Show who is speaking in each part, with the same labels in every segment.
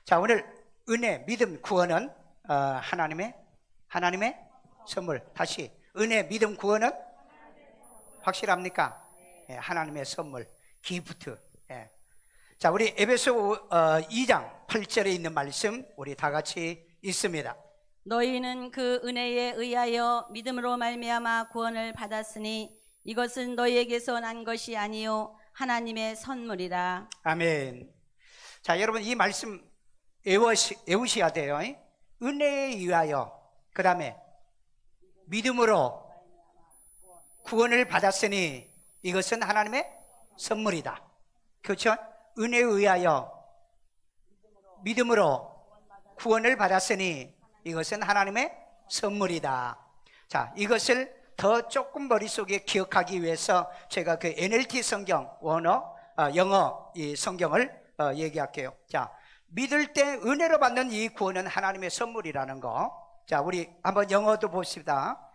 Speaker 1: 자, 오늘 은혜, 믿음, 구원은 하나님의 선물. 다시, 은혜, 믿음, 구원은 확실합니까? 예, 하나님의 선물, 기프트. 예. 자, 우리 에베소 2장 8절에 있는 말씀 우리 다 같이 읽습니다.
Speaker 2: 너희는 그 은혜에 의하여 믿음으로 말미암아 구원을 받았으니 이것은 너희에게서 난 것이 아니요 하나님의 선물이라. 아멘.
Speaker 1: 자, 여러분 이 말씀 외우셔야 돼요. 은혜에 의하여, 그 다음에 믿음으로 구원을 받았으니 이것은 하나님의 선물이다. 그렇죠? 은혜에 의하여 믿음으로 구원을 받았으니 이것은 하나님의 선물이다. 자, 이것을 더 조금 머릿속에 기억하기 위해서 제가 그 NLT 성경, 영어 이 성경을 얘기할게요. 자, 믿을 때 은혜로 받는 이 구원은 하나님의 선물이라는 거. 자, 우리 한번 영어도 봅시다.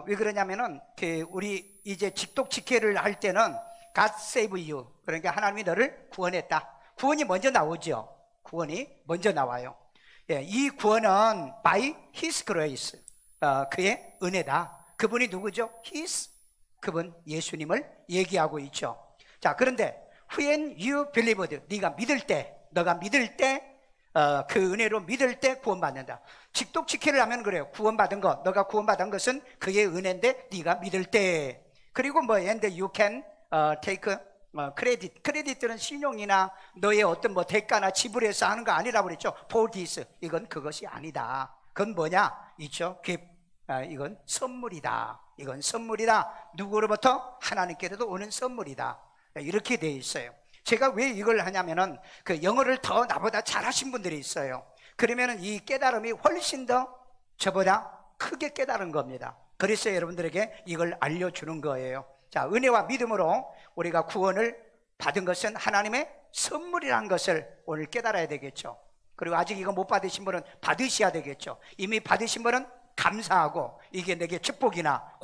Speaker 1: 왜 그러냐면은 우리 이제 직독 직해를 할 때는 God save you, 그러니까 하나님이 너를 구원했다. 구원이 먼저 나오죠. 구원이 먼저 나와요. 예, 이 구원은 by His grace, 그의 은혜다. 그분이 누구죠? His, 그분 예수님을 얘기하고 있죠. 자, 그런데 when you believed, 너가 믿을 때 그 은혜로 믿을 때 구원받는다. 직독 직해를 하면 그래요. 구원받은 것, 너가 구원받은 것은 그의 은혜인데 네가 믿을 때. 그리고 and you can take credit. 크레딧은 신용이나 너의 어떤 대가나 지불해서 하는 거 아니라고 그랬죠. for this, 이건 그것이 아니다. 그건 뭐냐? 있죠. 이건 선물이다. 이건 선물이다. 누구로부터? 하나님께로도 오는 선물이다. 이렇게 되어 있어요. 제가 왜 이걸 하냐면은 그 영어를 더 나보다 잘하신 분들이 있어요. 그러면은 이 깨달음이 훨씬 더 저보다 크게 깨달은 겁니다. 그래서 여러분들에게 이걸 알려주는 거예요. 자, 은혜와 믿음으로 우리가 구원을 받은 것은 하나님의 선물이라는 것을 오늘 깨달아야 되겠죠. 그리고 아직 이거 못 받으신 분은 받으셔야 되겠죠. 이미 받으신 분은 감사하고 이게 내게 축복이나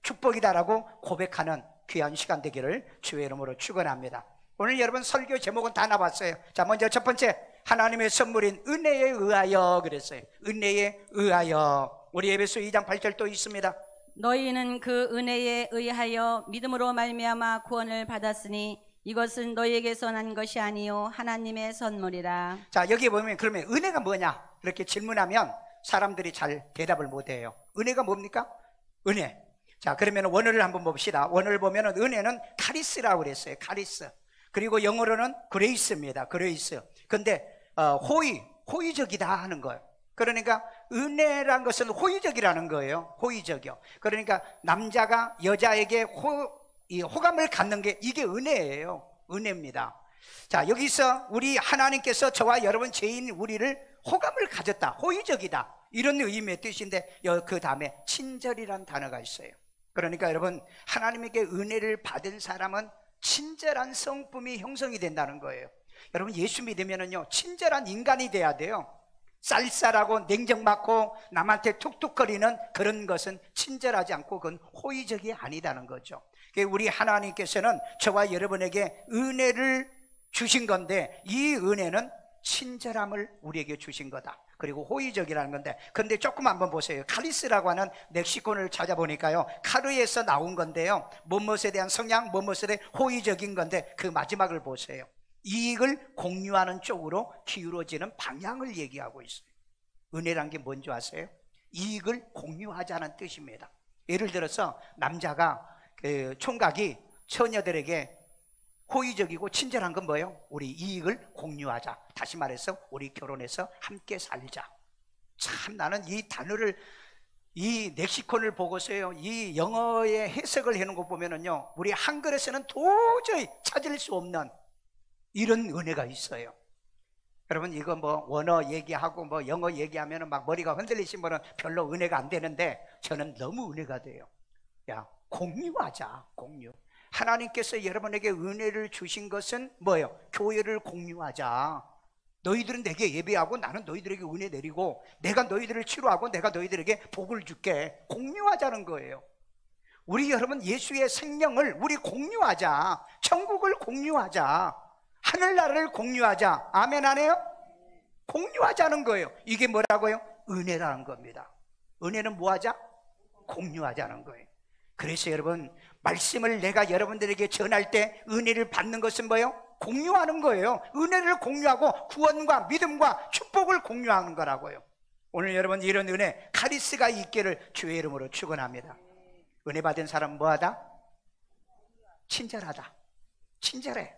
Speaker 1: 축복이다라고 고백하는 귀한 시간 되기를 주의 이름으로 축원합니다. 오늘 여러분 설교 제목은 다 나왔어요. 자, 먼저 첫 번째, 하나님의 선물인 은혜에 의하여 그랬어요. 은혜에 의하여. 우리 에베소 2장 8절 또 있습니다.
Speaker 2: 너희는 그 은혜에 의하여 믿음으로 말미암아 구원을 받았으니 이것은 너희에게서 난 것이 아니요 하나님의 선물이라.
Speaker 1: 자, 여기 보면 그러면 은혜가 뭐냐 이렇게 질문하면 사람들이 잘 대답을 못해요. 은혜가 뭡니까? 은혜. 자, 그러면 원어를 한번 봅시다. 원어를 보면 은혜는 카리스라고 그랬어요. 카리스. 그리고 영어로는 그레이스입니다. 그레이스. 근데 호의적이다 하는 거예요. 그러니까 은혜란 것은 호의적이라는 거예요. 호의적이요. 그러니까 남자가 여자에게 호감을 갖는 게 이게 은혜예요. 은혜입니다. 자, 여기서 우리 하나님께서 저와 여러분 죄인 우리를 호감을 가졌다. 호의적이다. 이런 의미의 뜻인데 그 다음에 친절이란 단어가 있어요. 그러니까 여러분 하나님에게 은혜를 받은 사람은 친절한 성품이 형성이 된다는 거예요. 여러분 예수 믿으면은요 친절한 인간이 돼야 돼요. 쌀쌀하고 냉정 많고 남한테 툭툭거리는 그런 것은 친절하지 않고 그건 호의적이 아니다는 거죠. 우리 하나님께서는 저와 여러분에게 은혜를 주신 건데 이 은혜는 친절함을 우리에게 주신 거다. 그리고 호의적이라는 건데, 근데 조금 한번 보세요. 카리스라고 하는 멕시코를 찾아보니까요 카르에서 나온 건데요, 무엇에 대한 성향, 무엇에 대한 호의적인 건데 그 마지막을 보세요. 이익을 공유하는 쪽으로 기울어지는 방향을 얘기하고 있어요. 은혜란 게 뭔지 아세요? 이익을 공유하자는 뜻입니다. 예를 들어서 남자가 총각이 처녀들에게 호의적이고 친절한 건 뭐예요? 우리 이익을 공유하자. 다시 말해서 우리 결혼해서 함께 살자. 참 나는 이 단어를 이 멕시코를 보고서요 이 영어의 해석을 해놓은 거 보면은요 우리 한글에서는 도저히 찾을 수 없는 이런 은혜가 있어요. 여러분 이거 원어 얘기하고 영어 얘기하면은 막 머리가 흔들리신 분은 별로 은혜가 안 되는데 저는 너무 은혜가 돼요. 야, 공유하자. 공유. 하나님께서 여러분에게 은혜를 주신 것은 뭐예요? 교회를 공유하자. 너희들은 내게 예배하고 나는 너희들에게 은혜 내리고 내가 너희들을 치료하고 내가 너희들에게 복을 줄게. 공유하자는 거예요. 우리 여러분 예수의 생명을 우리 공유하자. 천국을 공유하자. 하늘나라를 공유하자. 아멘 안 해요? 공유하자는 거예요. 이게 뭐라고요? 은혜라는 겁니다. 은혜는 뭐 하자? 공유하자는 거예요. 그래서 여러분, 말씀을 내가 여러분들에게 전할 때 은혜를 받는 것은 뭐예요? 공유하는 거예요. 은혜를 공유하고 구원과 믿음과 축복을 공유하는 거라고요. 오늘 여러분, 이런 은혜, 카리스가 있기를 주의 이름으로 축원합니다. 은혜 받은 사람은 뭐하다? 친절하다. 친절해.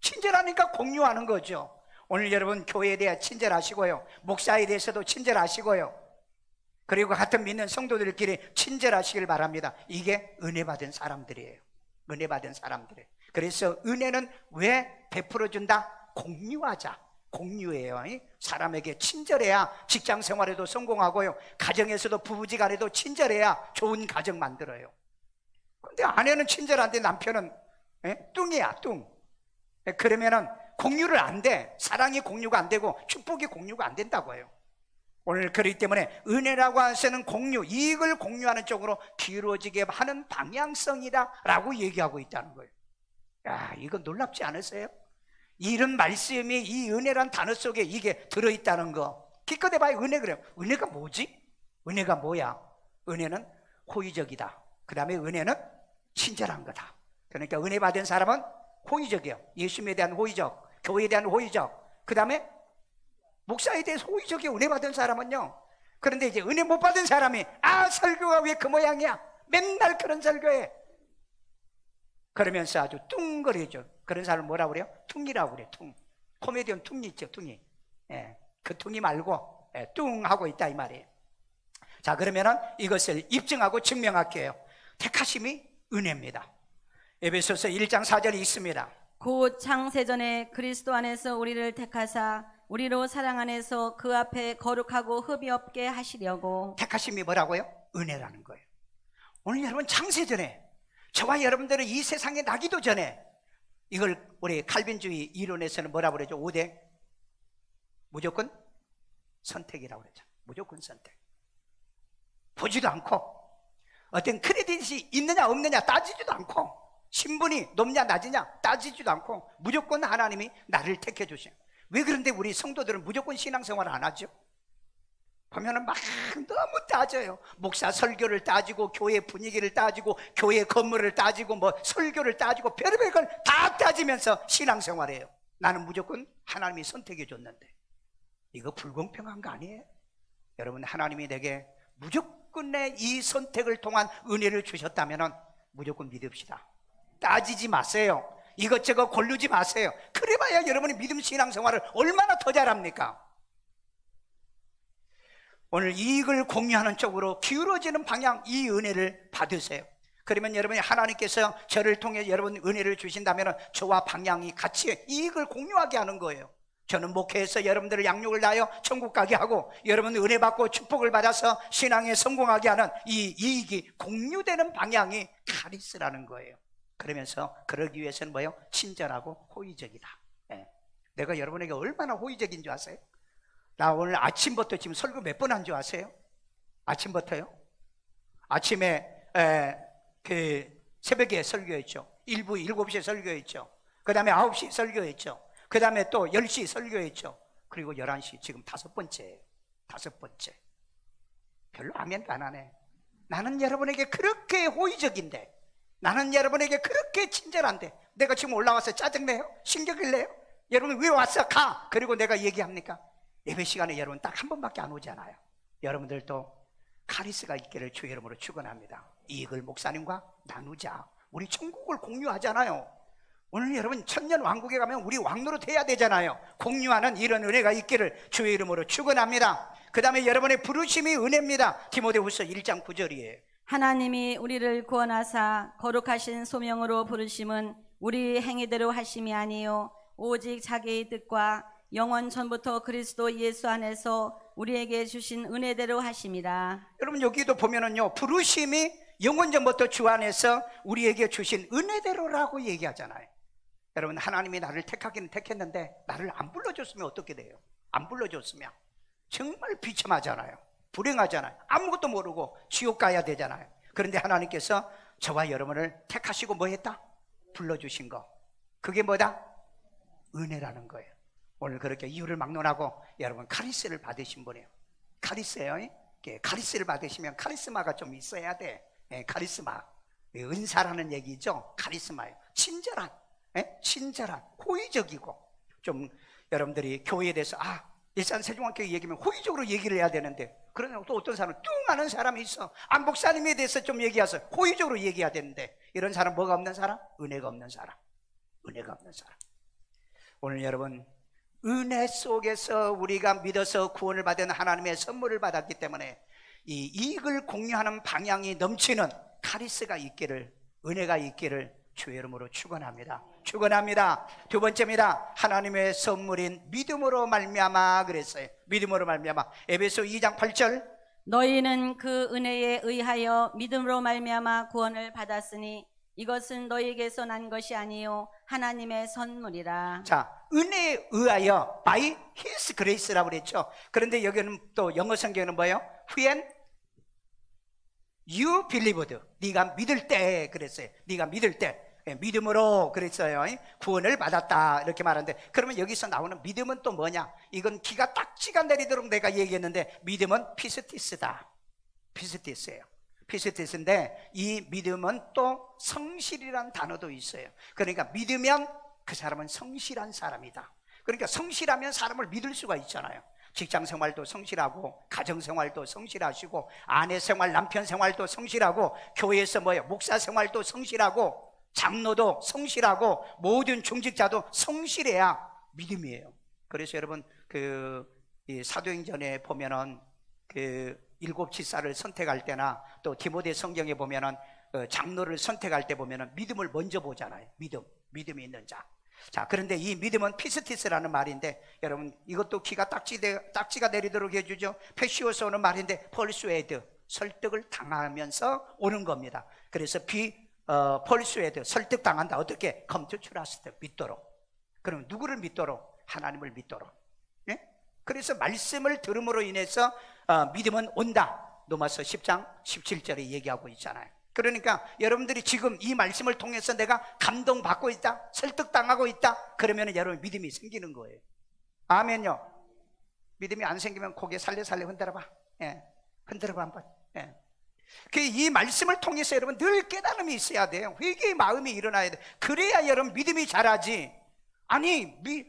Speaker 1: 친절하니까 공유하는 거죠. 오늘 여러분, 교회에 대해 친절하시고요, 목사에 대해서도 친절하시고요, 그리고 같은 믿는 성도들끼리 친절하시길 바랍니다. 이게 은혜 받은 사람들이에요. 은혜 받은 사람들이에요. 그래서 은혜는 왜 베풀어준다? 공유하자. 공유해요. 사람에게 친절해야 직장 생활에도 성공하고요, 가정에서도 부부지간에도 친절해야 좋은 가정 만들어요. 근데 아내는 친절한데 남편은 뚱이야, 뚱. 그러면은 공유를 안 돼. 사랑이 공유가 안 되고 축복이 공유가 안 된다고 해요. 오늘 그렇기 때문에 은혜라고 하서는 공유, 이익을 공유하는 쪽으로 기울어지게 하는 방향성이다 라고 얘기하고 있다는 거예요. 야, 이거 놀랍지 않으세요? 이런 말씀이 이 은혜란 단어 속에 이게 들어있다는 거. 기껏 해봐야 은혜 그래요. 은혜가 뭐지? 은혜가 뭐야? 은혜는 호의적이다. 그 다음에 은혜는 친절한 거다. 그러니까 은혜 받은 사람은 호의적이에요. 예수님에 대한 호의적, 교회에 대한 호의적, 그 다음에 목사에 대해서 호의적이에요. 은혜 받은 사람은요. 그런데 이제 은혜 못 받은 사람이 설교가 왜 그 모양이야? 맨날 그런 설교해. 그러면서 아주 뚱거리죠. 그런 사람을 뭐라고 그래요? 퉁이라고 그래요. 퉁. 코미디언 퉁이 있죠, 퉁이. 그 퉁이 말고 뚱하고 있다 이 말이에요. 자, 그러면은 이것을 입증하고 증명할게요. 택하심이 은혜입니다. 에베소서 1장 4절이 있습니다.
Speaker 2: 곧 창세전에 그리스도 안에서 우리를 택하사 우리로 사랑 안에서 그 앞에 거룩하고 흠이 없게 하시려고.
Speaker 1: 택하심이 뭐라고요? 은혜라는 거예요. 오늘 여러분, 창세전에 저와 여러분들은 이 세상에 나기도 전에, 이걸 우리 칼빈주의 이론에서는 뭐라고 그러죠? 5대 무조건 선택이라고 그러죠. 무조건 선택. 보지도 않고 어떤 크레딧이 있느냐 없느냐 따지지도 않고, 신분이 높냐 낮으냐 따지지도 않고 무조건 하나님이 나를 택해 주셔요. 왜 그런데 우리 성도들은 무조건 신앙생활을 안 하죠? 보면은 막 너무 따져요. 목사 설교를 따지고, 교회 분위기를 따지고, 교회 건물을 따지고, 뭐 설교를 따지고, 별의별 걸 다 따지면서 신앙생활해요. 나는 무조건 하나님이 선택해 줬는데, 이거 불공평한 거 아니에요? 여러분, 하나님이 내게 무조건의 이 선택을 통한 은혜를 주셨다면 무조건 믿읍시다. 따지지 마세요. 이것저것 고르지 마세요. 그래봐야 여러분이 믿음 신앙생활을 얼마나 더 잘합니까? 오늘 이익을 공유하는 쪽으로 기울어지는 방향, 이 은혜를 받으세요. 그러면 여러분이 하나님께서 저를 통해 여러분 은혜를 주신다면 저와 방향이 같이 이익을 공유하게 하는 거예요. 저는 목회에서 여러분들을 양육을 다하여 천국 가게 하고, 여러분 은혜 받고 축복을 받아서 신앙에 성공하게 하는 이 이익이 공유되는 방향이 카리스라는 거예요. 그러면서 그러기 위해서는 뭐예요? 친절하고 호의적이다. 내가 여러분에게 얼마나 호의적인 줄 아세요? 나 오늘 아침부터 지금 설교 몇 번 한 줄 아세요? 아침부터요? 아침에 그 새벽에 설교했죠. 일부 7시에 설교했죠. 그 다음에 9시 설교했죠. 그 다음에 또 10시 설교했죠. 그리고 11시, 지금 5번째예요. 5번째. 별로 아멘도 안 하네. 나는 여러분에게 그렇게 호의적인데, 나는 여러분에게 그렇게 친절한데, 내가 지금 올라와서 짜증내요? 신경을 내요? 여러분 왜 왔어? 가! 그리고 내가 얘기합니까? 예배 시간에 여러분 딱 한 번밖에 안 오잖아요. 여러분들도 카리스가 있기를 주의 이름으로 축원합니다. 이익을 목사님과 나누자. 우리 천국을 공유하잖아요. 오늘 여러분 천년 왕국에 가면 우리 왕노릇 해야 되잖아요. 공유하는 이런 은혜가 있기를 주의 이름으로 축원합니다. 그 다음에 여러분의 부르심이 은혜입니다. 디모데후서 1장 9절이에요.
Speaker 2: 하나님이 우리를 구원하사 거룩하신 소명으로 부르심은 우리 행위대로 하심이 아니요 오직 자기의 뜻과 영원 전부터 그리스도 예수 안에서 우리에게 주신 은혜대로 하심이라. 여러분
Speaker 1: 여기도 보면은요, 부르심이 영원 전부터 주 안에서 우리에게 주신 은혜대로라고 얘기하잖아요. 여러분, 하나님이 나를 택하기는 택했는데 나를 안 불러줬으면 어떻게 돼요? 안 불러줬으면 정말 비참하잖아요. 불행하잖아요. 아무것도 모르고 지옥 가야 되잖아요. 그런데 하나님께서 저와 여러분을 택하시고 뭐 했다? 불러주신 거. 그게 뭐다? 은혜라는 거예요. 오늘 그렇게 이유를 막론하고 여러분 카리스를 받으신 분이에요. 카리스예요. 카리스를 받으시면 카리스마가 좀 있어야 돼. 카리스마, 은사라는 얘기죠. 카리스마예요. 친절한, 친절한, 호의적이고, 좀 여러분들이 교회에 대해서 일산 세종학교 얘기하면 호의적으로 얘기를 해야 되는데, 그러나 또 어떤 사람은 뚱하는 사람이 있어. 목사님에 대해서 좀 얘기해서 호의적으로 얘기해야 되는데, 이런 사람 뭐가 없는 사람? 은혜가 없는 사람. 은혜가 없는 사람. 오늘 여러분, 은혜 속에서 우리가 믿어서 구원을 받은 하나님의 선물을 받았기 때문에 이 이익을 공유하는 방향이 넘치는 카리스가 있기를, 은혜가 있기를 주의 이름으로 축원합니다. 축원합니다. 두 번째입니다. 하나님의 선물인 믿음으로 말미암아 그랬어요. 믿음으로 말미암아. 에베소 2장 8절.
Speaker 2: 너희는 그 은혜에 의하여 믿음으로 말미암아 구원을 받았으니 이것은 너희에게서 난 것이 아니요 하나님의 선물이라.
Speaker 1: 자, 은혜에 의하여 by His grace라고 그랬죠. 그런데 여기는 또 영어 성경은 뭐예요? When you believed. 네가 믿을 때 그랬어요. 네가 믿을 때, 믿음으로 그랬어요. 구원을 받았다 이렇게 말하는데, 그러면 여기서 나오는 믿음은 또 뭐냐? 이건 기가 딱지가 내리도록 내가 얘기했는데, 믿음은 피스티스다. 피스티스예요. 피스티스인데 이 믿음은 또 성실이란 단어도 있어요. 그러니까 믿으면 그 사람은 성실한 사람이다. 그러니까 성실하면 사람을 믿을 수가 있잖아요. 직장 생활도 성실하고, 가정 생활도 성실하시고, 아내 생활, 남편 생활도 성실하고, 교회에서 목사 생활도 성실하고, 장로도 성실하고, 모든 중직자도 성실해야 믿음이에요. 그래서 여러분 이 사도행전에 보면은 일곱 지사를 선택할 때나 또 디모데 성경에 보면은 장로를 선택할 때 보면은 믿음을 먼저 보잖아요. 믿음이 있는 자. 자, 그런데 이 믿음은 피스티스라는 말인데, 여러분 이것도 기가 딱지가 내리도록 해주죠. 페시오스 오는 말인데, 펄스웨드, 설득을 당하면서 오는 겁니다. 그래서 펄스웨드, 설득당한다. 어떻게? come to trust, 믿도록. 그럼 누구를 믿도록? 하나님을 믿도록. 그래서 말씀을 들음으로 인해서 믿음은 온다. 로마서 10장 17절에 얘기하고 있잖아요. 그러니까 여러분들이 지금 이 말씀을 통해서 내가 감동받고 있다, 설득당하고 있다, 그러면 여러분 믿음이 생기는 거예요. 아멘요. 믿음이 안 생기면 고개 살려살려 흔들어봐. 흔들어봐 한번. 이 말씀을 통해서 여러분 늘 깨달음이 있어야 돼요. 회개의 마음이 일어나야 돼. 그래야 여러분 믿음이 자라지.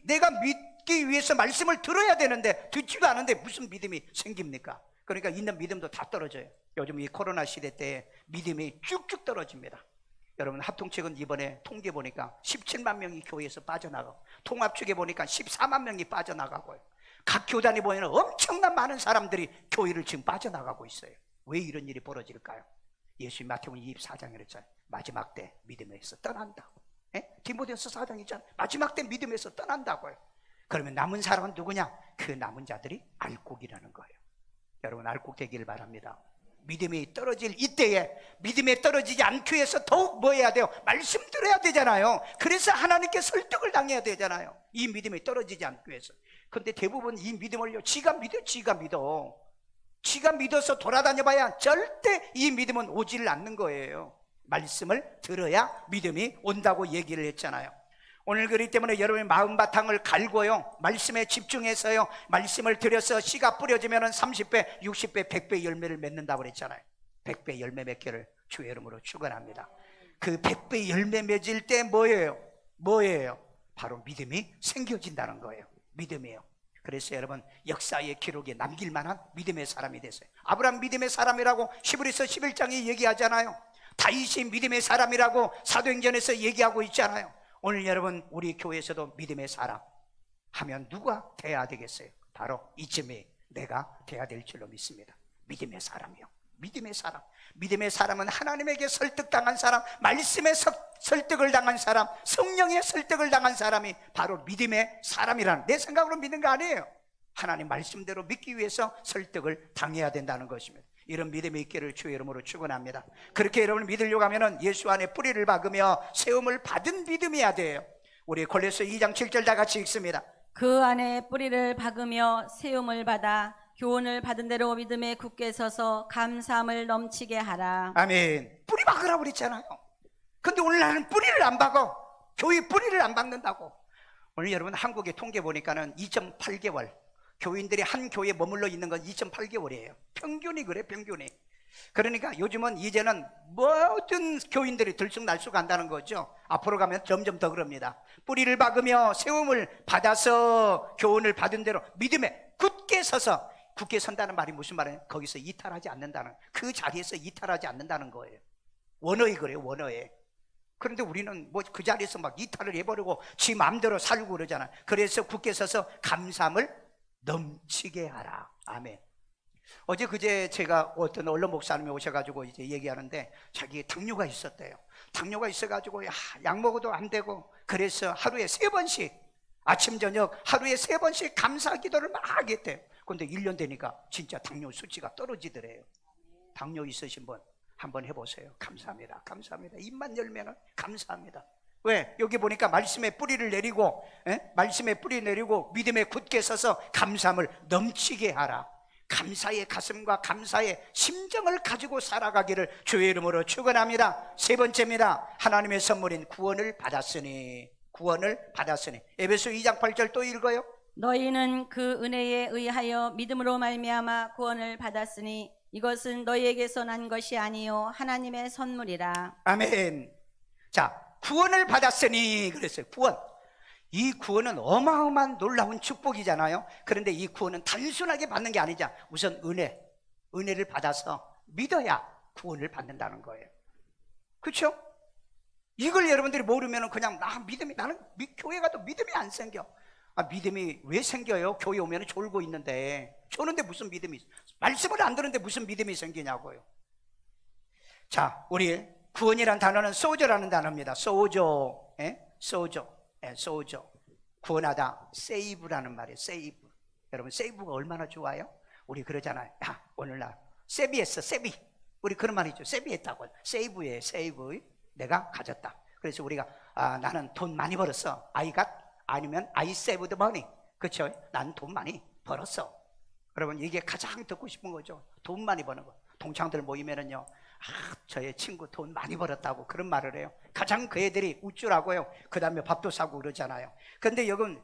Speaker 1: 내가 믿기 위해서 말씀을 들어야 되는데 듣지도 않은데 무슨 믿음이 생깁니까? 그러니까 있는 믿음도 다 떨어져요. 요즘 이 코로나 시대 때 믿음이 쭉쭉 떨어집니다. 여러분 합동측은 이번에 통계 보니까 17만 명이 교회에서 빠져나가고, 통합측에 보니까 14만 명이 빠져나가고요. 각 교단에 보면 엄청난 많은 사람들이 교회를 지금 빠져나가고 있어요. 왜 이런 일이 벌어질까요? 예수님 마태복음 24장에 그랬잖아요. 마지막 때 믿음에서 떠난다고. 디모데후서 4장이잖아요. 마지막 때 믿음에서 떠난다고요. 그러면 남은 사람은 누구냐? 그 남은 자들이 알곡이라는 거예요. 여러분 알곡 되기를 바랍니다. 믿음이 떨어질 이때에 믿음에 떨어지지 않기 위해서 더욱 뭐 해야 돼요? 말씀 들어야 되잖아요. 그래서 하나님께 설득을 당해야 되잖아요. 이 믿음이 떨어지지 않기 위해서. 그런데 대부분 이 믿음을요, 지가 믿어서 돌아다녀 봐야 절대 이 믿음은 오지를 않는 거예요. 말씀을 들어야 믿음이 온다고 얘기를 했잖아요. 오늘 그렇기 때문에 여러분의 마음바탕을 갈고요, 말씀에 집중해서요, 말씀을 들여서 씨가 뿌려지면 30배, 60배, 100배 열매를 맺는다고 그랬잖아요. 100배 열매 맺기를 주의 이름으로 축원합니다. 그 100배 열매 맺을 때 뭐예요? 바로 믿음이 생겨진다는 거예요. 믿음이에요. 그래서 여러분 역사의 기록에 남길 만한 믿음의 사람이 됐어요. 아브라함 믿음의 사람이라고 히브리서 11장에 얘기하잖아요. 다윗이 믿음의 사람이라고 사도행전에서 얘기하고 있잖아요. 오늘 여러분 우리 교회에서도 믿음의 사람 하면 누가 돼야 되겠어요? 바로 이쯤에 내가 돼야 될 줄로 믿습니다. 믿음의 사람이요. 믿음의 사람. 믿음의 사람은 하나님에게 설득당한 사람, 말씀에 설득을 당한 사람, 성령의 설득을 당한 사람이 바로 믿음의 사람이라는, 내 생각으로 믿는 거 아니에요. 하나님 말씀대로 믿기 위해서 설득을 당해야 된다는 것입니다. 이런 믿음이 있기를 주의 이름으로 축원합니다. 그렇게 여러분을 믿으려고 하면 예수 안에 뿌리를 박으며 세움을 받은 믿음이어야 돼요. 우리 골로새 2장 7절 다 같이 읽습니다.
Speaker 2: 그 안에 뿌리를 박으며 세움을 받아 교훈을 받은 대로 믿음에 굳게 서서 감사함을 넘치게 하라.
Speaker 1: 아멘. 뿌리 박으라고 그랬잖아요. 근데 오늘 나는 뿌리를 안 박어. 교회 뿌리를 안 박는다고. 오늘 여러분 한국의 통계 보니까는 2.8개월, 교인들이 한 교회에 머물러 있는 건 2.8개월이에요. 평균이 그래, 평균이. 그러니까 요즘은 이제는 모든 교인들이 들쑥날쑥 한다는 거죠. 앞으로 가면 점점 더 그럽니다. 뿌리를 박으며 세움을 받아서 교훈을 받은 대로 믿음에 굳게 서서, 굳게 선다는 말이 무슨 말이에요? 거기서 이탈하지 않는다는, 그 자리에서 이탈하지 않는다는 거예요. 원어에 그래요, 원어에. 그런데 우리는 뭐 그 자리에서 막 이탈을 해버리고 지 마음대로 살고 그러잖아요. 그래서 굳게 서서 감사함을 넘치게 하라. 아멘. 어제 그제 제가 어떤 언론 목사님이 오셔가지고 이제 얘기하는데 자기 당뇨가 있었대요. 당뇨가 있어가지고 약 먹어도 안 되고, 그래서 하루에 3번씩, 아침 저녁 하루에 3번씩 감사 기도를 막 했대요. 그런데 1년 되니까 진짜 당뇨 수치가 떨어지더래요. 당뇨 있으신 분 한번 해보세요. 감사합니다, 감사합니다. 입만 열면은 감사합니다. 왜? 여기 보니까 말씀의 뿌리를 내리고, 말씀의 뿌리 내리고 믿음에 굳게 서서 감사함을 넘치게 하라. 감사의 가슴과 감사의 심정을 가지고 살아가기를 주의 이름으로 축원합니다. 세 번째입니다. 하나님의 선물인 구원을 받았으니, 구원을 받았으니. 에베소 2장 8절 또 읽어요.
Speaker 2: 너희는 그 은혜에 의하여 믿음으로 말미암아 구원을 받았으니 이것은 너희에게서 난 것이 아니요 하나님의 선물이라.
Speaker 1: 아멘. 자, 구원을 받았으니 그랬어요. 구원. 이 구원은 어마어마한 놀라운 축복이잖아요. 그런데 이 구원은 단순하게 받는 게 아니자 우선 은혜를 받아서 믿어야 구원을 받는다는 거예요. 그렇죠? 이걸 여러분들이 모르면 그냥 나는 교회 가도 믿음이 안 생겨. 믿음이 왜 생겨요? 교회 오면 졸고 있는데, 졸는데 무슨 믿음이, 말씀을 안 듣는데 무슨 믿음이 생기냐고요. 자, 우리 구원이란 단어는 소조라는 단어입니다. 소조. 소조. 구원하다, 세이브라는 말이에요. 세이브. 여러분, 세이브가 얼마나 좋아요? 우리 그러잖아요. 오늘날 세비했어, 세비. 우리 그런 말이죠. 세비했다고. 세이브에 세이브. 내가 가졌다. 그래서 우리가 나는 돈 많이 벌었어. 아니면 I saved money. 그렇죠? 난 돈 많이 벌었어. 여러분, 이게 가장 듣고 싶은 거죠. 돈 많이 버는 거. 동창들 모이면은요, 저의 친구 돈 많이 벌었다고 그런 말을 해요. 가장 그 애들이 우쭐하고요. 그 다음에 밥도 사고 그러잖아요. 근데 이건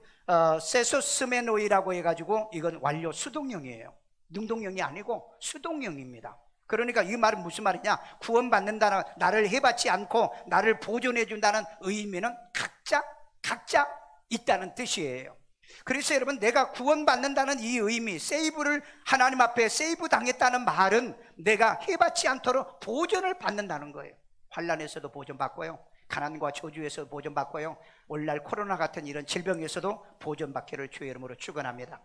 Speaker 1: 세소스메노이라고 해가지고 이건 완료 수동형이에요. 능동형이 아니고 수동형입니다. 그러니까 이 말은 무슨 말이냐? 구원받는다는, 나를 해받지 않고 나를 보존해준다는 의미는 각자 있다는 뜻이에요. 그래서 여러분, 내가 구원받는다는 이 의미, 세이브를 하나님 앞에 세이브 당했다는 말은 내가 해받지 않도록 보존을 받는다는 거예요. 환난에서도 보존받고요, 가난과 저주에서 보존받고요, 오늘날 코로나 같은 이런 질병에서도 보존받기를 주의 이름으로 축원합니다.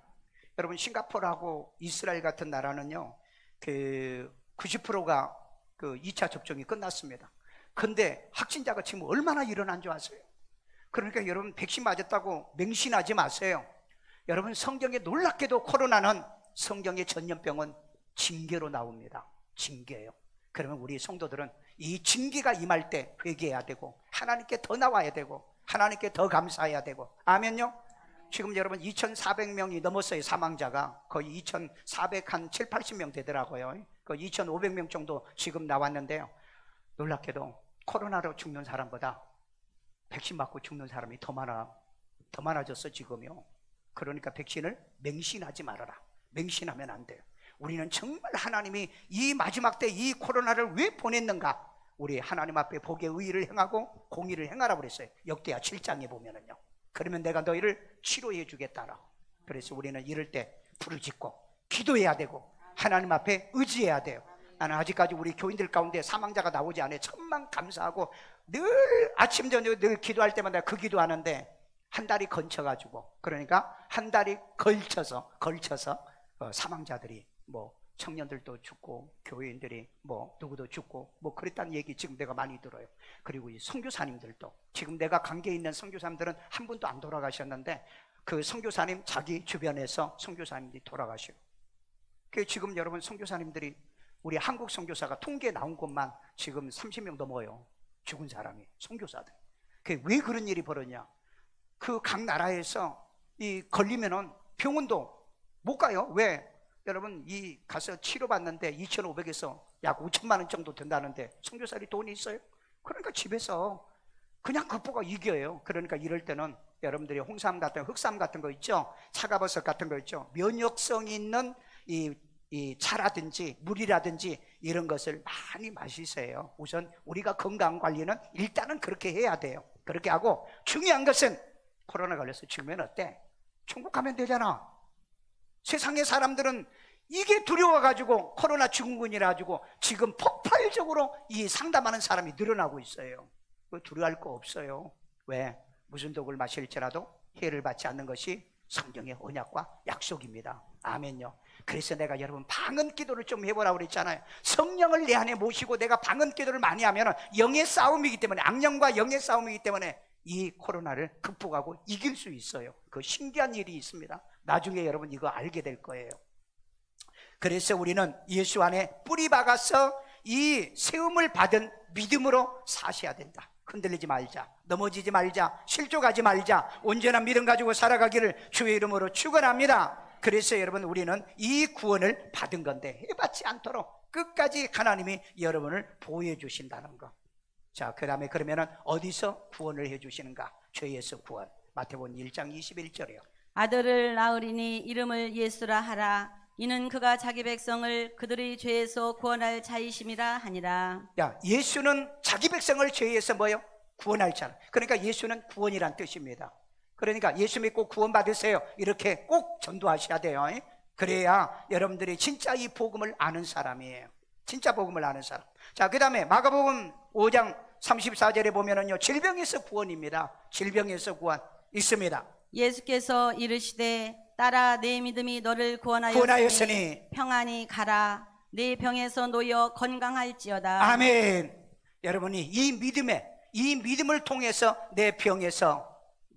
Speaker 1: 여러분, 싱가포르하고 이스라엘 같은 나라는요, 90%가 그 2차 접종이 끝났습니다. 근데 확진자가 지금 얼마나 일어난 줄 아세요? 그러니까 여러분, 백신 맞았다고 맹신하지 마세요. 여러분, 성경에 놀랍게도 코로나는, 성경의 전염병은 징계로 나옵니다. 징계예요. 그러면 우리 성도들은 이 징계가 임할 때 회개해야 되고, 하나님께 더 나와야 되고, 하나님께 더 감사해야 되고. 아멘요? 지금 여러분 2,400명이 넘었어요. 사망자가 거의 2,400, 80명 되더라고요. 거의 2,500명 정도 지금 나왔는데요, 놀랍게도 코로나로 죽는 사람보다 백신 맞고 죽는 사람이 더 많아졌어 지금요. 그러니까 백신을 맹신하지 말아라. 맹신하면 안 돼요. 우리는 정말 하나님이 이 마지막 때 이 코로나를 왜 보냈는가, 우리 하나님 앞에 복의 의의를 행하고 공의를 행하라고 그랬어요. 역대하 7장에 보면은요. 그러면 내가 너희를 치료해 주겠다라고. 그래서 우리는 이럴 때 부르짖고 기도해야 되고 하나님 앞에 의지해야 돼요. 나는 아직까지 우리 교인들 가운데 사망자가 나오지 않아요. 천만 감사하고 늘 아침 저녁 늘 기도할 때마다 그 기도하는데, 한 달이 걸쳐가지고, 그러니까 한 달이 걸쳐서 사망자들이 뭐 청년들도 죽고 교회인들이 뭐 누구도 죽고 뭐 그랬다는 얘기 지금 내가 많이 들어요. 그리고 이 선교사님들도, 지금 내가 관계에 있는 선교사님들은 한 분도 안 돌아가셨는데 그 선교사님 자기 주변에서 선교사님들이 돌아가시고, 그 지금 여러분 선교사님들이, 우리 한국 선교사가 통계에 나온 것만 지금 30명 넘어요. 죽은 사람이, 선교사들. 왜 그런 일이 벌어졌냐? 그 각 나라에서 이 걸리면은 병원도 못 가요. 왜? 여러분, 이 가서 치료받는데 2,500에서 약 5천만 원 정도 된다는데 선교사들이 돈이 있어요? 그러니까 집에서 그냥 극복하고 이겨요. 그러니까 이럴 때는 여러분들이 홍삼 같은 흑삼 같은 거 있죠? 차가버섯 같은 거 있죠? 면역성 있는 이 차라든지 물이라든지 이런 것을 많이 마시세요. 우선 우리가 건강 관리는 일단은 그렇게 해야 돼요. 그렇게 하고, 중요한 것은 코로나 걸려서 죽으면 어때? 천국 가면 되잖아. 세상의 사람들은 이게 두려워가지고 코로나 증후군이라 가지고 지금 폭발적으로 이 상담하는 사람이 늘어나고 있어요. 두려워할 거 없어요. 왜? 무슨 독을 마실지라도 해를 받지 않는 것이 성경의 언약과 약속입니다. 아멘요. 그래서 내가 여러분 방언 기도를 좀 해보라고 그랬잖아요. 성령을 내 안에 모시고 내가 방언 기도를 많이 하면 영의 싸움이기 때문에, 악령과 영의 싸움이기 때문에 이 코로나를 극복하고 이길 수 있어요. 그 신기한 일이 있습니다. 나중에 여러분 이거 알게 될 거예요. 그래서 우리는 예수 안에 뿌리 박아서 이 세움을 받은 믿음으로 사셔야 된다. 흔들리지 말자, 넘어지지 말자, 실족하지 말자, 온전한 믿음 가지고 살아가기를 주의 이름으로 축원합니다. 그래서 여러분 우리는 이 구원을 받은 건데 해받지 않도록 끝까지 하나님이 여러분을 보호해 주신다는 거. 자, 그 다음에 그러면은 어디서 구원을 해 주시는가? 죄에서 구원. 마태복음 1장 21절이요.
Speaker 2: 아들을 낳으리니 이름을 예수라 하라. 이는 그가 자기 백성을 그들의 죄에서 구원할 자이심이라 하니라.
Speaker 1: 야, 예수는 자기 백성을 죄에서 뭐요? 구원할 자. 그러니까 예수는 구원이란 뜻입니다. 그러니까 예수 믿고 구원 받으세요. 이렇게 꼭 전도하셔야 돼요. 그래야 여러분들이 진짜 이 복음을 아는 사람이에요. 진짜 복음을 아는 사람. 자, 그 다음에 마가복음 5장 34절에 보면은요, 질병에서 구원입니다. 질병에서 구원 있습니다.
Speaker 2: 예수께서 이르시되 따라 내 믿음이 너를
Speaker 1: 구원하였으니
Speaker 2: 평안히 가라. 내 병에서 놓여 건강할지어다.
Speaker 1: 아멘. 여러분이 이 믿음을 통해서 내 병에서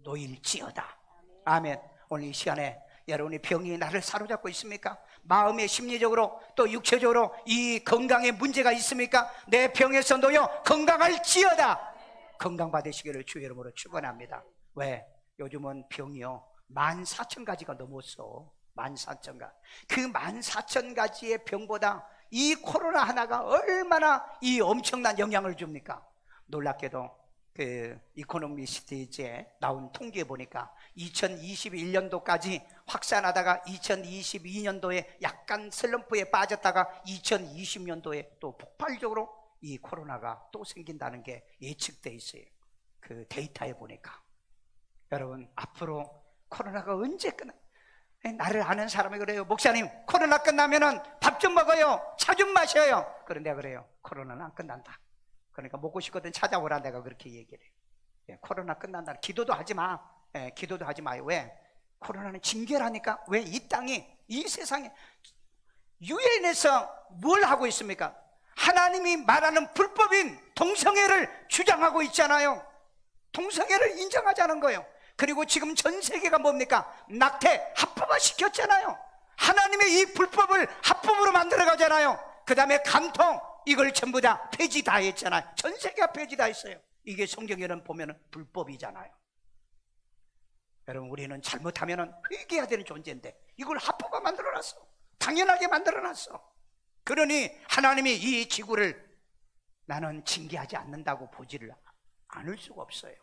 Speaker 1: 놓일지어다. 아멘. 오늘 이 시간에 여러분의 병이 나를 사로잡고 있습니까? 마음에 심리적으로 또 육체적으로 이 건강에 문제가 있습니까? 내 병에서 놓여 건강할지어다. 건강 받으시기를 주의 이름으로 축원합니다. 왜? 요즘은 병이요 14,000가지가 넘었어. 14,000가지. 그 14,000가지의 병보다 이 코로나 하나가 얼마나 이 엄청난 영향을 줍니까? 놀랍게도 그 이코노미스트에 나온 통계에 보니까 2021년도까지 확산하다가 2022년도에 약간 슬럼프에 빠졌다가 2020년도에 또 폭발적으로 이 코로나가 또 생긴다는 게 예측돼 있어요. 그 데이터에 보니까. 여러분 앞으로 코로나가 언제 끝나? 나를 아는 사람이 그래요. 목사님, 코로나 끝나면은 밥 좀 먹어요, 차 좀 마셔요. 그런데 그래요, 코로나는 안 끝난다. 그러니까 먹고 싶거든 찾아오라, 내가 그렇게 얘기를 해요. 예, 코로나 끝난다. 기도도 하지 마. 예, 기도도 하지 마요. 왜? 코로나는 징계라니까. 왜? 이 땅이, 이 세상에 유엔에서 뭘 하고 있습니까? 하나님이 말하는 불법인 동성애를 주장하고 있잖아요. 동성애를 인정하자는 거예요. 그리고 지금 전 세계가 뭡니까? 낙태 합법화 시켰잖아요. 하나님의 이 불법을 합법으로 만들어 가잖아요. 그 다음에 간통, 이걸 전부 다 폐지 다 했잖아요. 전 세계가 폐지 다 했어요. 이게 성경에는 보면 불법이잖아요. 여러분 우리는 잘못하면 회개해야 되는 존재인데 이걸 합법화 만들어놨어. 당연하게 만들어놨어. 그러니 하나님이 이 지구를 나는 징계하지 않는다고 보지를 않을 수가 없어요.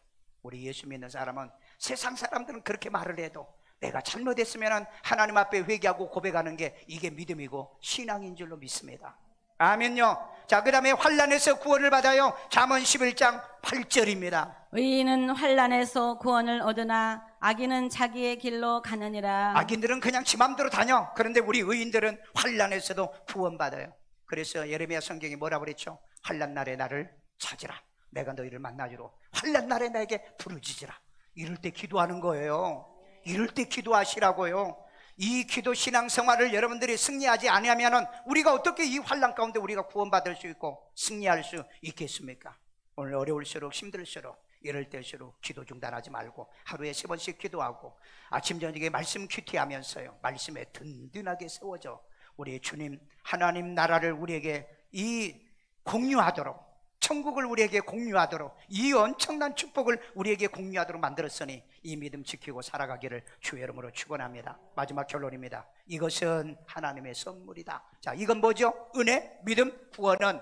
Speaker 1: 우리 예수 믿는 사람은, 세상 사람들은 그렇게 말을 해도 내가 잘못했으면 하나님 앞에 회개하고 고백하는 게 이게 믿음이고 신앙인 줄로 믿습니다. 아멘요. 자, 그 다음에 환난에서 구원을 받아요. 잠언 11장 8절입니다.
Speaker 2: 의인은 환난에서 구원을 얻으나 악인은 자기의 길로 가느니라.
Speaker 1: 악인들은 그냥 지 맘대로 다녀. 그런데 우리 의인들은 환난에서도 구원받아요. 그래서 예레미야 성경이 뭐라고 그랬죠? 환난 날에 나를 찾으라. 내가 너희를 만나주러 환난 날에 나에게 부르짖으라. 이럴 때 기도하는 거예요. 이럴 때 기도하시라고요. 이 기도 신앙 생활을 여러분들이 승리하지 아니하면은 우리가 어떻게 이 환난 가운데 우리가 구원받을 수 있고 승리할 수 있겠습니까? 오늘 어려울수록 힘들수록 이럴 때일수록 기도 중단하지 말고 하루에 3번씩 기도하고 아침 저녁에 말씀 큐티하면서요, 말씀에 든든하게 세워져 우리 주님 하나님 나라를 우리에게 이 공유하도록, 천국을 우리에게 공유하도록, 이 엄청난 축복을 우리에게 공유하도록 만들었으니 이 믿음 지키고 살아가기를 주의 이름으로 축원합니다. 마지막 결론입니다. 이것은 하나님의 선물이다. 자, 이건 뭐죠? 은혜, 믿음, 구원은,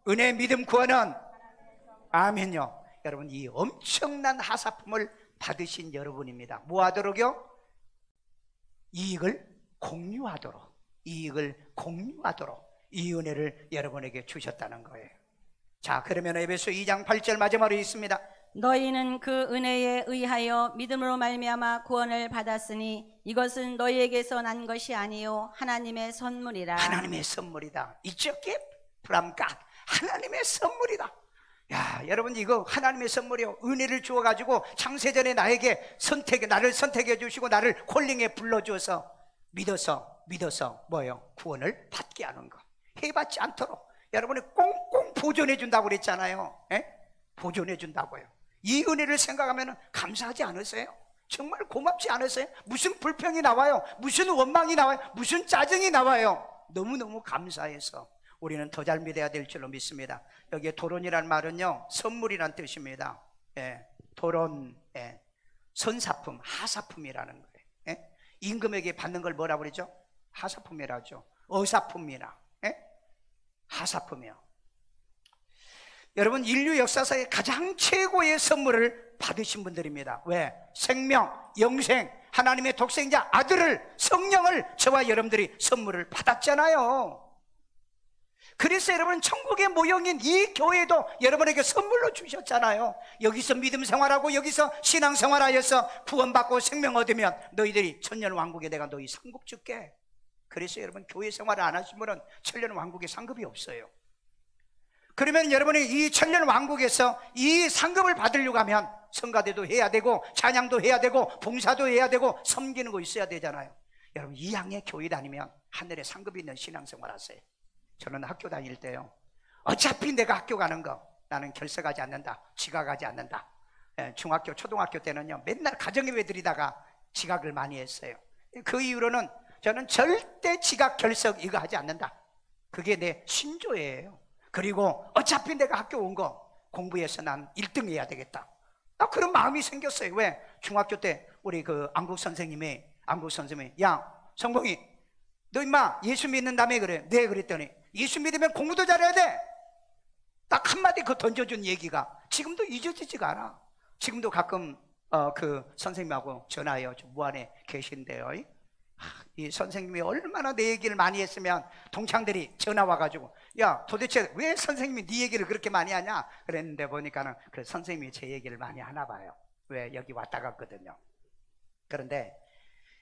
Speaker 1: 은혜, 믿음, 구원은, 아멘요. 여러분 이 엄청난 하사품을 받으신 여러분입니다. 뭐 하도록요? 이익을 공유하도록, 이익을 공유하도록 이 은혜를 여러분에게 주셨다는 거예요. 자, 그러면 에베소 2장 8절 마지막으로 있습니다.
Speaker 2: 너희는 그 은혜에 의하여 믿음으로 말미암아 구원을 받았으니 이것은 너희에게서 난 것이 아니요 하나님의 선물이라.
Speaker 1: 하나님의 선물이다. It's a gift from God. 하나님의 선물이다. 야, 여러분 이거 하나님의 선물이요. 은혜를 주어가지고 창세전에 나에게 나를 선택해 주시고 나를 콜링에 불러주어서 믿어서 뭐예요? 구원을 받게 하는 거. 해받지 않도록 여러분이 꽁꽁 보존해 준다고 그랬잖아요. 보존해 준다고요. 이 은혜를 생각하면 감사하지 않으세요? 정말 고맙지 않으세요? 무슨 불평이 나와요? 무슨 원망이 나와요? 무슨 짜증이 나와요? 너무너무 감사해서 우리는 더 잘 믿어야 될 줄로 믿습니다. 여기에 도론이라는 말은요, 선물이란 뜻입니다. 도론, 선사품, 하사품이라는 거예요. 임금에게 받는 걸 뭐라고 그러죠? 하사품이라죠. 어사품이나 하사품이요. 여러분 인류 역사상의 가장 최고의 선물을 받으신 분들입니다. 왜? 생명, 영생, 하나님의 독생자 아들을, 성령을 저와 여러분들이 선물을 받았잖아요. 그래서 여러분 천국의 모형인 이 교회도 여러분에게 선물로 주셨잖아요. 여기서 믿음 생활하고 여기서 신앙 생활하여서 구원받고 생명 얻으면 너희들이 천년왕국에 내가 너희 상급 줄게. 그래서 여러분 교회 생활을 안 하신 분은 천년왕국에 상급이 없어요. 그러면 여러분이 이 천년왕국에서 이 상급을 받으려고 하면 성가대도 해야 되고 찬양도 해야 되고 봉사도 해야 되고 섬기는 거 있어야 되잖아요. 여러분 이 양의 교회 다니면 하늘에 상급이 있는 신앙생활 하세요. 저는 학교 다닐 때요, 어차피 내가 학교 가는 거 나는 결석하지 않는다, 지각하지 않는다. 중학교 초등학교 때는요 맨날 가정예배 드리다가 지각을 많이 했어요. 그 이후로는 저는 절대 지각 결석 이거 하지 않는다. 그게 내 신조예요. 그리고 어차피 내가 학교 온 거 공부해서 난 1등 해야 되겠다. 나 그런 마음이 생겼어요. 왜? 중학교 때 우리 그 안국 선생님이 야 성봉이 너 임마 예수 믿는다며 그래. 네 그랬더니 예수 믿으면 공부도 잘해야 돼. 딱 한마디 그 던져준 얘기가 지금도 잊어지지가 않아. 지금도 가끔 그 선생님하고 전화해요. 저 무안에 계신데요. 이 선생님이 얼마나 내 얘기를 많이 했으면 동창들이 전화 와가지고 야 도대체 왜 선생님이 네 얘기를 그렇게 많이 하냐 그랬는데 보니까는 그 선생님이 제 얘기를 많이 하나 봐요. 왜? 여기 왔다 갔거든요. 그런데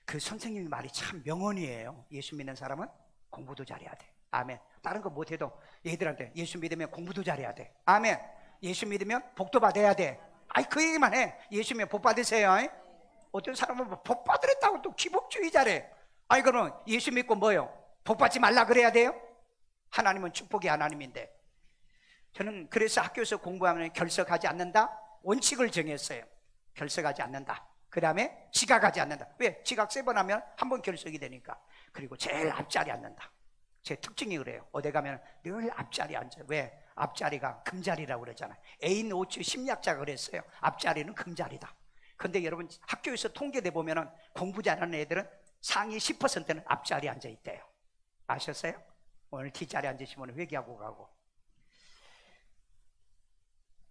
Speaker 1: 그 선생님이 말이 참 명언이에요. 예수 믿는 사람은 공부도 잘해야 돼. 아멘. 다른 거 못해도 얘들한테 예수 믿으면 공부도 잘해야 돼. 아멘. 예수 믿으면 복도 받아야 돼. 아이 그 얘기만 해. 예수 믿으면 복 받으세요. 어떤 사람은 복 받으랬다고 또 기복주의자래. 아니 그러면 예수 믿고 뭐요? 복 받지 말라 그래야 돼요? 하나님은 축복의 하나님인데. 저는 그래서 학교에서 공부하면 결석하지 않는다 원칙을 정했어요. 결석하지 않는다. 그 다음에 지각하지 않는다. 왜? 지각 3번 하면 한 번 결석이 되니까. 그리고 제일 앞자리 앉는다. 제 특징이 그래요. 어디 가면 늘 앞자리 앉아요. 왜? 앞자리가 금자리라고 그러잖아요. 에인 오츠 심리학자가 그랬어요. 앞자리는 금자리다. 근데 여러분 학교에서 통계대 보면은 공부 잘하는 애들은 상위 10%는 앞자리에 앉아 있대요. 아셨어요? 오늘 뒷자리에 앉으시면 회개하고 가고.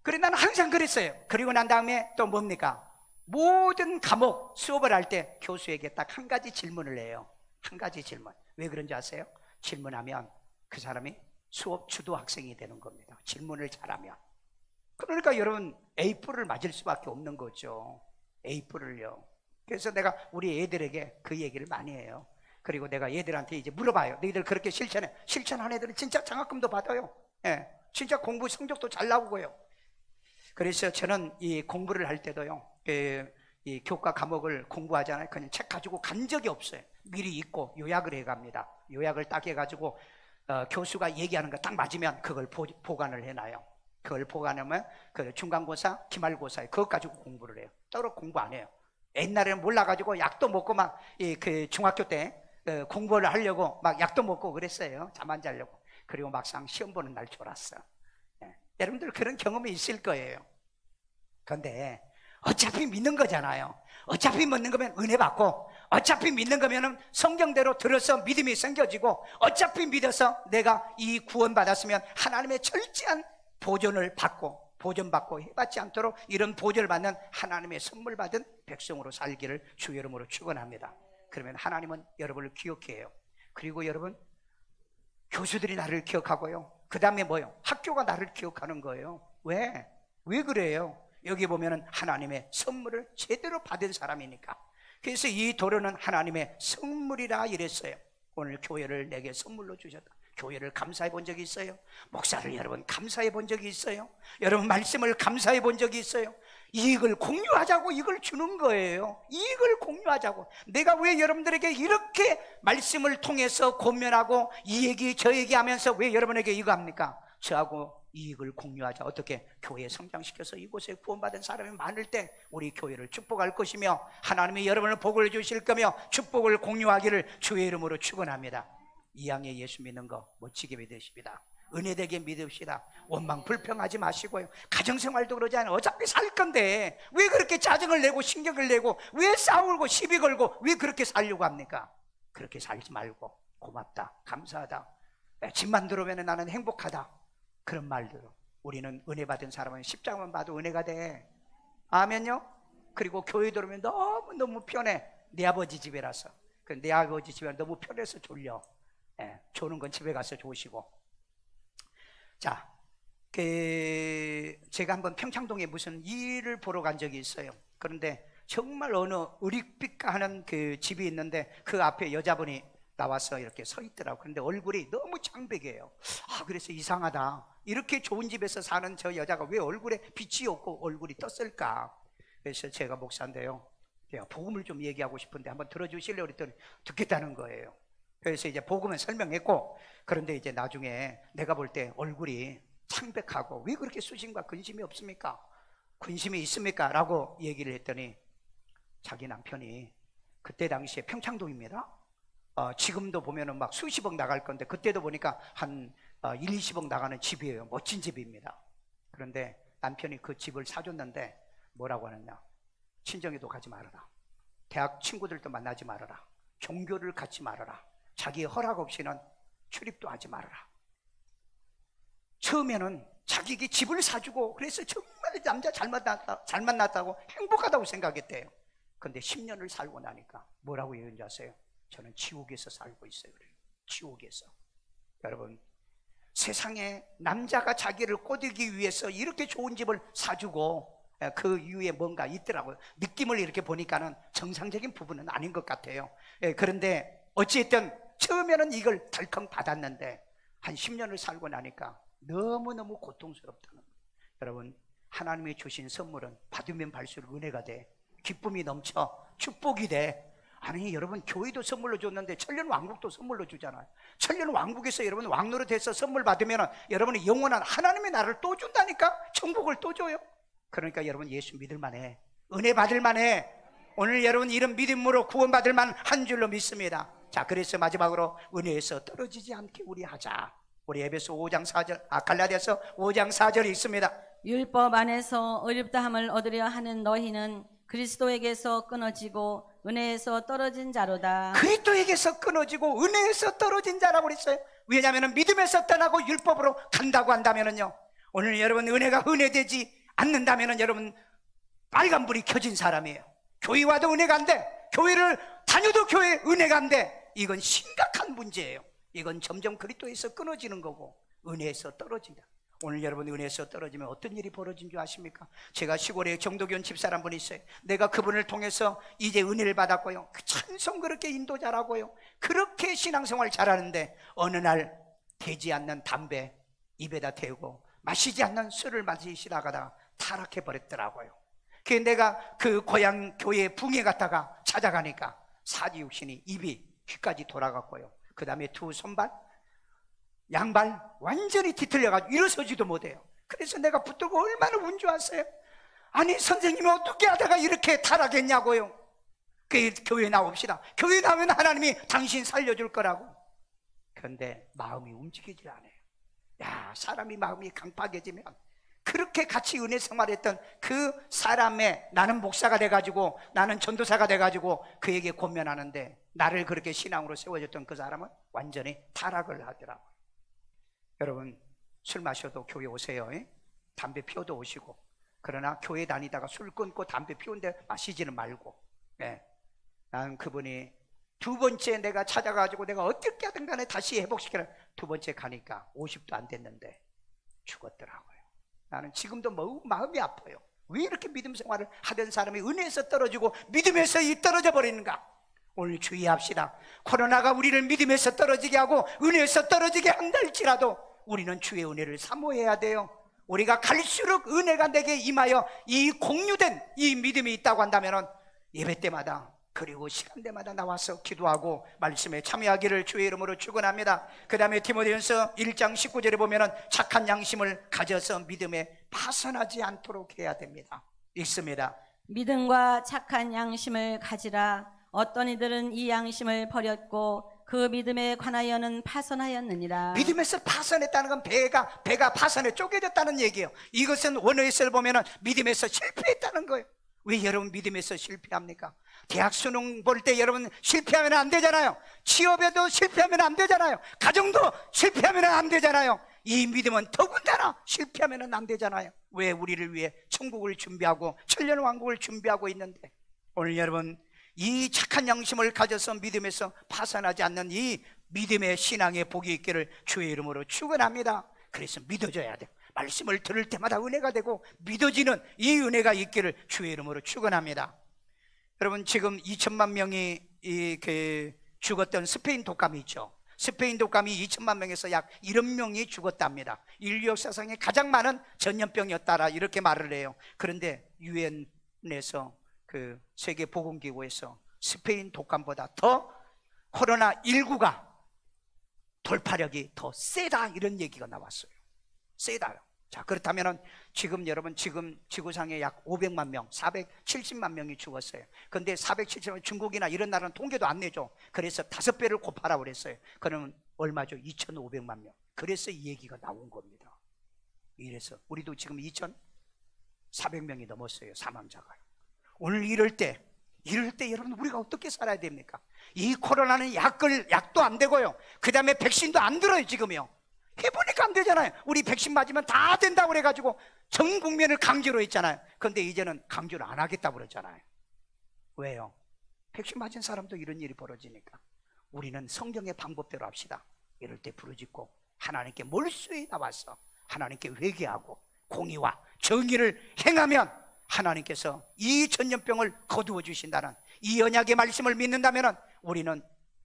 Speaker 1: 그래 나는 항상 그랬어요. 그리고 난 다음에 또 뭡니까? 모든 과목 수업을 할 때 교수에게 딱 한 가지 질문을 해요. 한 가지 질문. 왜 그런지 아세요? 질문하면 그 사람이 수업 주도 학생이 되는 겁니다. 질문을 잘하면. 그러니까 여러분 A+를 맞을 수밖에 없는 거죠. A+요. 그래서 내가 우리 애들에게 그 얘기를 많이 해요. 그리고 내가 얘들한테 이제 물어봐요. 너희들 그렇게 실천해? 실천한 애들은 진짜 장학금도 받아요. 예, 진짜 공부 성적도 잘 나오고요. 그래서 저는 이 공부를 할 때도요, 이 교과 과목을 공부하잖아요. 그냥 책 가지고 간 적이 없어요. 미리 읽고 요약을 해갑니다. 요약을 딱 해가지고 교수가 얘기하는 거 딱 맞으면 그걸 보관을 해놔요. 그걸 보관하면 그 중간고사, 기말고사에 그것 가지고 공부를 해요. 따로 공부 안 해요. 옛날에는 몰라가지고 약도 먹고 막 그 중학교 때 공부를 하려고 막 약도 먹고 그랬어요. 잠 안 자려고. 그리고 막상 시험 보는 날 졸았어. 여러분들 그런 경험이 있을 거예요. 그런데 어차피 믿는 거잖아요. 어차피 믿는 거면 은혜 받고, 어차피 믿는 거면 성경대로 들어서 믿음이 생겨지고, 어차피 믿어서 내가 이 구원 받았으면 하나님의 철저한 보존을 받고 보존받고 해받지 않도록 이런 보존을 받는 하나님의 선물 받은 백성으로 살기를 주의 이름으로 축원합니다. 그러면 하나님은 여러분을 기억해요. 그리고 여러분, 교수들이 나를 기억하고요, 그 다음에 뭐요? 학교가 나를 기억하는 거예요. 왜? 왜 그래요? 여기 보면은 하나님의 선물을 제대로 받은 사람이니까. 그래서 이 도로는 하나님의 선물이라 이랬어요. 오늘 교회를 내게 선물로 주셨다. 교회를 감사해 본 적이 있어요? 목사를 여러분 감사해 본 적이 있어요? 여러분 말씀을 감사해 본 적이 있어요? 이익을 공유하자고 이걸 주는 거예요. 이익을 공유하자고. 내가 왜 여러분들에게 이렇게 말씀을 통해서 권면하고 이 얘기 저 얘기하면서 왜 여러분에게 이거 합니까? 저하고 이익을 공유하자. 어떻게? 교회 성장시켜서 이곳에 구원받은 사람이 많을 때 우리 교회를 축복할 것이며 하나님이 여러분을 복을 주실 거며 축복을 공유하기를 주의 이름으로 축원합니다. 이왕에 예수 믿는 거 멋지게 믿으십니다. 은혜되게 믿읍시다. 원망 불평하지 마시고요, 가정생활도 그러지 않아요. 어차피 살 건데 왜 그렇게 짜증을 내고 신경을 내고 왜 싸우고 시비 걸고 왜 그렇게 살려고 합니까? 그렇게 살지 말고 고맙다, 감사하다, 집만 들어오면 나는 행복하다, 그런 말대로 우리는 은혜 받은 사람은 십자가만 봐도 은혜가 돼. 아멘요? 그리고 교회 들어오면 너무 편해. 내 아버지 집이라서. 내 아버지 집에 너무 편해서 졸려. 조는 건 집에 가서 조시고. 자, 제가 한번 평창동에 무슨 일을 보러 간 적이 있어요. 그런데 정말 어느 의리빛가 하는 그 집이 있는데 그 앞에 여자분이 나와서 이렇게 서 있더라고요. 그런데 얼굴이 너무 창백해요. 그래서 이상하다. 이렇게 좋은 집에서 사는 저 여자가 왜 얼굴에 빛이 없고 얼굴이 떴을까? 그래서 제가 목사인데요, 제가 복음을 좀 얘기하고 싶은데 한번 들어주실래요? 그랬더니 듣겠다는 거예요. 그래서 이제 복음을 설명했고, 그런데 이제 나중에 내가 볼 때 얼굴이 창백하고 왜 그렇게 수심과 근심이 없습니까? 근심이 있습니까? 라고 얘기를 했더니 자기 남편이 그때 당시에 평창동입니다. 지금도 보면은 막 수십억 나갈 건데 그때도 보니까 한 1, 20억 나가는 집이에요. 멋진 집입니다. 그런데 남편이 그 집을 사줬는데 뭐라고 하느냐? 친정에도 가지 말아라, 대학 친구들도 만나지 말아라, 종교를 갖지 말아라, 자기 허락 없이는 출입도 하지 말아라. 처음에는 자기에게 집을 사주고 그래서 정말 남자 잘 만났다고 행복하다고 생각했대요. 그런데 10년을 살고 나니까 뭐라고 얘기했는지 아세요? 저는 지옥에서 살고 있어요. 그래요. 지옥에서. 여러분, 세상에 남자가 자기를 꼬드기 위해서 이렇게 좋은 집을 사주고 그 이후에 뭔가 있더라고요. 느낌을 이렇게 보니까는 정상적인 부분은 아닌 것 같아요. 그런데 어찌됐든 처음에는 이걸 덜컹 받았는데 한 10년을 살고 나니까 너무너무 고통스럽다는 거예요. 여러분, 하나님이 주신 선물은 받으면 받을수록 은혜가 돼. 기쁨이 넘쳐. 축복이 돼. 아니, 여러분, 교회도 선물로 줬는데 천년 왕국도 선물로 주잖아요. 천년 왕국에서 여러분 왕노릇해서 선물 받으면 여러분이 영원한 하나님의 나라를 또 준다니까. 천국을 또 줘요. 그러니까 여러분, 예수 믿을 만해. 은혜 받을 만해. 오늘 여러분 이런 믿음으로 구원받을 만한 줄로 믿습니다. 자, 그래서 마지막으로 은혜에서 떨어지지 않게 우리 하자. 우리 에베소 5장 4절, 갈라디아서 5장 4절이 있습니다.
Speaker 2: 율법 안에서 의롭다함을 얻으려 하는 너희는 그리스도에게서 끊어지고 은혜에서 떨어진 자로다.
Speaker 1: 그리스도에게서 끊어지고 은혜에서 떨어진 자라고 그랬어요. 왜냐하면 믿음에서 떠나고 율법으로 간다고 한다면요, 오늘 여러분 은혜가 은혜되지 않는다면 여러분 빨간불이 켜진 사람이에요. 교회 와도 은혜가 안 돼. 교회를 다녀도 교회에 은혜가 안 돼. 이건 심각한 문제예요. 이건 점점 그리스도에서 끊어지는 거고 은혜에서 떨어진다. 오늘 여러분 은혜에서 떨어지면 어떤 일이 벌어진 줄 아십니까? 제가 시골에 정도견 집사람 분이 있어요. 내가 그분을 통해서 이제 은혜를 받았고요, 찬송 그렇게 인도 잘하고요, 그렇게 신앙생활 잘하는데 어느 날 되지 않는 담배 입에다 대고 마시지 않는 술을 마시다가 타락해 버렸더라고요. 그래서 내가 그 고향 교회 붕에 갔다가 찾아가니까 사지육신이 입이 귀까지 돌아갔고요, 그 다음에 두 손발 양발 완전히 뒤틀려가지고 일어서지도 못해요. 그래서 내가 붙들고 얼마나 운 줄 아세요? 아니 선생님이 어떻게 하다가 이렇게 타락했냐고요. 그 교회 나옵시다. 교회 나오면 하나님이 당신 살려줄 거라고. 그런데 마음이 움직이질 않아요. 야, 사람이 마음이 강팍해지면 그렇게 같이 은혜 생활했던 그 사람의, 나는 목사가 돼가지고 나는 전도사가 돼가지고 그에게 권면하는데 나를 그렇게 신앙으로 세워줬던 그 사람은 완전히 타락을 하더라고요. 여러분, 술 마셔도 교회 오세요. 담배 피워도 오시고, 그러나 교회 다니다가 술 끊고 담배 피운데 마시지는 말고, 나는 그분이 두 번째 내가 찾아가지고 내가 어떻게 하든 간에 다시 회복시키라. 두 번째 가니까 50도 안 됐는데 죽었더라고요. 나는 지금도 마음이 아파요. 왜 이렇게 믿음 생활을 하던 사람이 은혜에서 떨어지고 믿음에서 떨어져 버리는가? 오늘 주의합시다. 코로나가 우리를 믿음에서 떨어지게 하고 은혜에서 떨어지게 한다 할지라도 우리는 주의 은혜를 사모해야 돼요. 우리가 갈수록 은혜가 내게 임하여 이 공유된 이 믿음이 있다고 한다면 예배 때마다, 그리고 시간대마다 나와서 기도하고 말씀에 참여하기를 주의 이름으로 축원합니다. 그 다음에 디모데전서 1장 19절에 보면은 착한 양심을 가져서 믿음에 파산하지 않도록 해야 됩니다. 읽습니다.
Speaker 2: 믿음과 착한 양심을 가지라. 어떤 이들은 이 양심을 버렸고 그 믿음에 관하여는 파선하였느니라.
Speaker 1: 믿음에서 파선했다는 건 배가 파선에 쪼개졌다는 얘기예요. 이것은 원어에서 보면은 믿음에서 실패했다는 거예요. 왜 여러분 믿음에서 실패합니까? 대학 수능 볼 때 여러분 실패하면 안 되잖아요. 취업에도 실패하면 안 되잖아요. 가정도 실패하면 안 되잖아요. 이 믿음은 더군다나 실패하면 안 되잖아요. 왜? 우리를 위해 천국을 준비하고 천년왕국을 준비하고 있는데, 오늘 여러분 이 착한 양심을 가져서 믿음에서 파산하지 않는 이 믿음의 신앙의 복이 있기를 주의 이름으로 축원합니다. 그래서 믿어줘야 돼요. 말씀을 들을 때마다 은혜가 되고 믿어지는 이 은혜가 있기를 주의 이름으로 축원합니다. 여러분 지금 2천만 명이 죽었던 스페인 독감이 있죠. 스페인 독감이 2천만 명에서 약 1억 명이 죽었답니다. 인류 역사상에 가장 많은 전염병이었다라 이렇게 말을 해요. 그런데 유엔에서 그 세계보건기구에서 스페인 독감보다 더 코로나19가 돌파력이 더 세다 이런 얘기가 나왔어요. 세다요. 자, 그렇다면 지금 여러분 지금 지구상에 약 500만 명, 470만 명이 죽었어요. 근데 470만 중국이나 이런 나라는 통계도 안 내죠. 그래서 5배를 곱하라고 그랬어요. 그러면 얼마죠? 2,500만 명. 그래서 이 얘기가 나온 겁니다. 이래서 우리도 지금 2,400명이 넘었어요. 사망자가요. 오늘 이럴 때 여러분 우리가 어떻게 살아야 됩니까? 이 코로나는 약도 안 되고요. 그 다음에 백신도 안 들어요. 지금요. 해보니까 안 되잖아요. 우리 백신 맞으면 다 된다고 그래가지고 전 국민을 강제로 했잖아요. 그런데 이제는 강제로 안 하겠다고 그러잖아요. 왜요? 백신 맞은 사람도 이런 일이 벌어지니까. 우리는 성경의 방법대로 합시다. 이럴 때 부르짖고 하나님께 몰수에 나와서 하나님께 회개하고 공의와 정의를 행하면 하나님께서 이 전염병을 거두어 주신다는 이 언약의 말씀을 믿는다면 우리는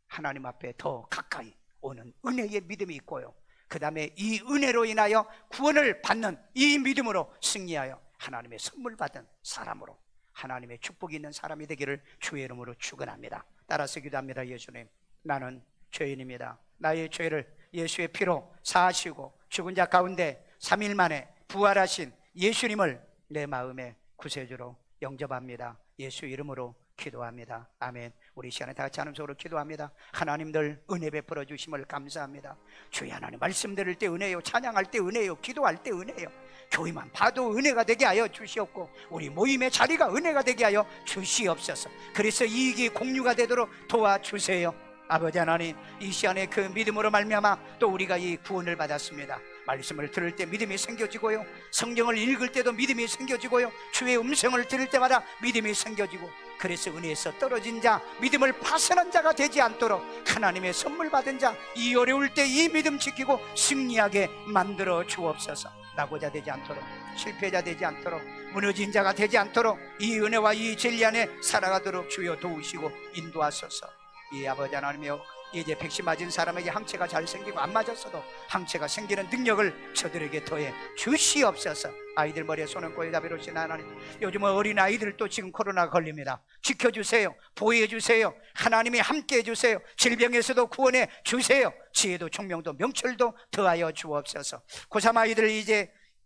Speaker 1: 하나님 앞에 더 가까이 오는 은혜의 믿음이 있고요. 그 다음에 이 은혜로 인하여 구원을 받는 이 믿음으로 승리하여 하나님의 선물 받은 사람으로 하나님의 축복이 있는 사람이 되기를 주의 이름으로 축원합니다. 따라서 기도합니다. 예수님, 나는 죄인입니다. 나의 죄를 예수의 피로 사하시고 죽은 자 가운데 3일 만에 부활하신 예수님을 내 마음의 구세주로 영접합니다. 예수 이름으로 기도합니다. 아멘. 우리 시간에 다 같이 하는 소로 기도합니다. 하나님들 은혜 베풀어 주심을 감사합니다. 주의 하나님 말씀 들을 때 은혜요, 찬양할 때 은혜요, 기도할 때 은혜요. 교회만 봐도 은혜가 되게 하여 주시옵고 우리 모임의 자리가 은혜가 되게 하여 주시옵소서. 그래서 이익이 공유가 되도록 도와주세요. 아버지 하나님, 이 시간에 그 믿음으로 말미암아 또 우리가 이 구원을 받았습니다. 말씀을 들을 때 믿음이 생겨지고요, 성경을 읽을 때도 믿음이 생겨지고요, 주의 음성을 들을 때마다 믿음이 생겨지고, 그래서 은혜에서 떨어진 자, 믿음을 파산한 자가 되지 않도록 하나님의 선물 받은 자, 이 어려울 때 이 믿음 지키고 승리하게 만들어 주옵소서. 낙오자 되지 않도록, 실패자 되지 않도록, 무너진 자가 되지 않도록 이 은혜와 이 진리 안에 살아가도록 주여 도우시고 인도하소서. 이 아버지 하나님이여, 이제 백신 맞은 사람에게 항체가 잘 생기고 안 맞았어도 항체가 생기는 능력을 저들에게 더해 주시옵소서. 아이들 머리에 손은 꼬에다 비롯신 하나님, 요즘 어린 아이들도 지금 코로나 걸립니다. 지켜주세요. 보호해주세요. 하나님이 함께해 주세요. 질병에서도 구원해 주세요. 지혜도 총명도 명철도 더하여 주옵소서. 고3 아이들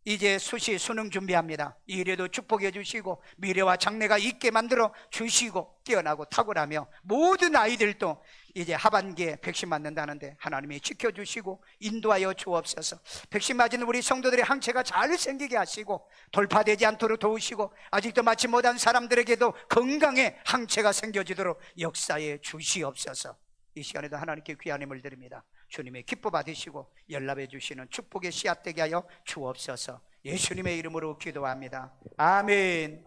Speaker 1: 이제 수시 수능 준비합니다. 이래도 축복해 주시고 미래와 장래가 있게 만들어 주시고 뛰어나고 탁월하며 모든 아이들도 이제 하반기에 백신 맞는다는데 하나님이 지켜주시고 인도하여 주옵소서. 백신 맞은 우리 성도들의 항체가 잘 생기게 하시고 돌파되지 않도록 도우시고 아직도 맞지 못한 사람들에게도 건강의 항체가 생겨지도록 역사해 주시옵소서. 이 시간에도 하나님께 귀한 힘을 드립니다. 주님의 기뻐 받으시고 연락해 주시는 축복의 씨앗 되게 하여 주옵소서. 예수님의 이름으로 기도합니다. 아멘.